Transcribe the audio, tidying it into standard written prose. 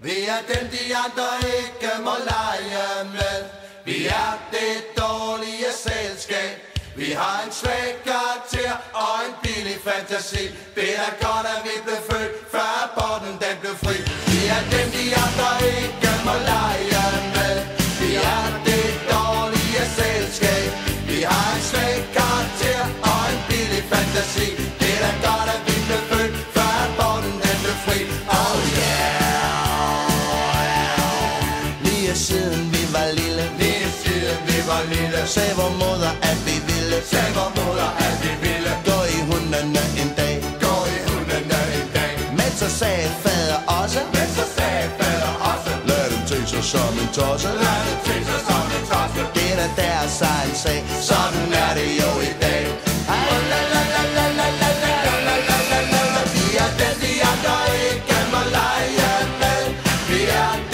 Vi er dem, de andre ikke må lege med. Vi er det dårlige selskab. Vi har en svag karakter og en billig fantasi. Det er godt, at vi blev født, før aborten den blev fri. Vi er dem, de andre ikke må lege med. Vi er det dårlige selskab. Vi har en svag karakter og en billig fantasi. Det er godt, at vi blev født, før aborten den blev fri. Oh yeah. Lige siden vi var lille, sagde vor moder, at vi ville, gå i hundene en dag, men så sagde fader også, lad dem til sig som en tosse, det er da deres egen sag, sådan er det jo i dag. Vi er dem, de andre ikke må lege med. Vi er